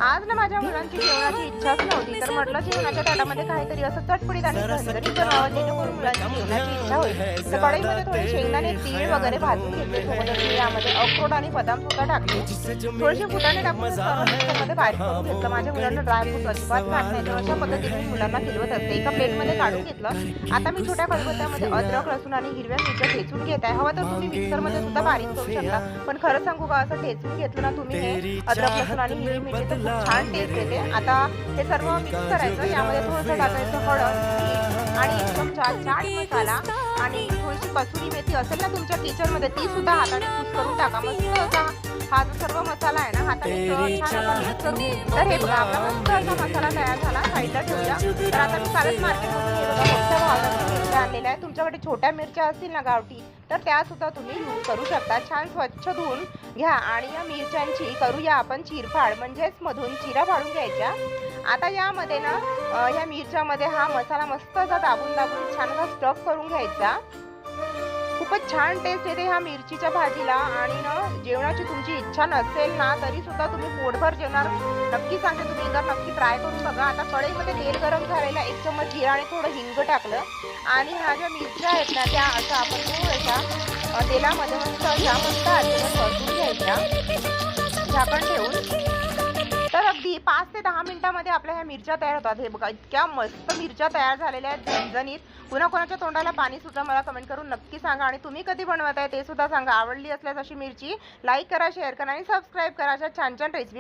आज ना माझ्या मुलांची जेवणाची इच्छाच नव्हती, तर म्हटलं जेवणाच्या ताटामध्ये काहीतरी असं चटपटीत आणि झणझणीत बनवावं जेणेकरून मुलांची जेवणाची इच्छा होईल। तर कढईमध्ये थोडे शेंगदाणे, तीळ वगैरे भाजून घेतले, सोबतच यामध्ये अक्रोड आणि बदाम सुद्धा टाकले, थोडेसे फुटाणे टाकून सर्व मिक्सरमध्ये बारीक करून घेतलं। माझ्या मुलांना ड्रायफ्रूट अजिबात खात नाही, तर अशा पद्धतीने मुलांना खिलवत असते। एका प्लेटमध्ये काढून घेतलं। आता मी छोट्या खलबत्त्यामध्ये अद्रक, लसूण आणि हिरव्या मिरच्या ठेचून घेत आहे। हवं तर तुम्ही मिक्सरमध्ये सुद्धा बारीक करू शकता, पण खरं सांगू का, असं ठेचून घेतलं ना तुम्ही हे अद्रक, लसूण आणि हिरवी मिरची, तर खूप छान टेस्ट येते। आता हे सर्व मिक्स करायचं। यामध्ये थोडंसं टाकायचं हळद, मीठ आणि एक चमचा चाट मसाला आणि थोडीशी कसुरी मेथी असेल ना तुमच्या किचनमध्ये, ती सुद्धा हाताने कुस्करून टाका। मस्त असा हा जो सर्व मसाला आहे ना हाताने छान असा मिक्स करून, तर हे बघा आपला मस्त असा मसाला तयार झाला, साईडला ठेवूया। तर आता मी कालच मार्केटमधून हे बघा मोठ्या भावाला मिरच्या आणलेल्या आहे। तुमच्याकडे छोट्या मिरच्या असतील ना गावठी, तर त्या सुद्धा तुम्ही यूज करू शकता। छान स्वच्छ धुवून घ्या आणि या मिरच्यांची करूया आपण चिरफाड, म्हणजेच मधून चिरा फाडून घ्यायच्या। आता यामध्ये ना या मिरच्यामध्ये हा मसाला मस्त असा दाबून दाबून छान असा स्टफ करून घ्यायचा। खूपच छान टेस्ट येते ह्या मिरचीच्या भाजीला। आणि ना जेवणाची तुमची इच्छा नसेल ना तरी सुद्धा तुम्ही पोटभर जेवणार, नक्की सांगते, तुम्ही एकदा नक्की ट्राय करून बघा। आता कढईमध्ये तेल गरम झालेला, एक चम्मच जिरा आणि थोडं हिंग टाकलं आणि ह्या ज्या मिरच्या आहेत ना त्या असं आपण थोड्याशा तेलामध्ये मस्त आचेवर परतून घ्यायच्या झाकण ठेवून। तर अगदी 5 ते 10 मिनिटांमध्ये आपल्या ह्या मिरच्या तयार होतात। हे बघा इतक्या मस्त मिरच्या तयार झालेल्या आहेत, झणझणीत। कुणा कोणाच्या तोंडाला पाणी सुद्धा मला कमेंट करून नक्की सांगा आणि तुम्ही कधी बनवत आहे ते सुद्धा सांगा। आवडली असल्यास अशी मिरची लाईक करा, शेअर करा आणि सबस्क्राईब करा। अशा छान छान रेसिपी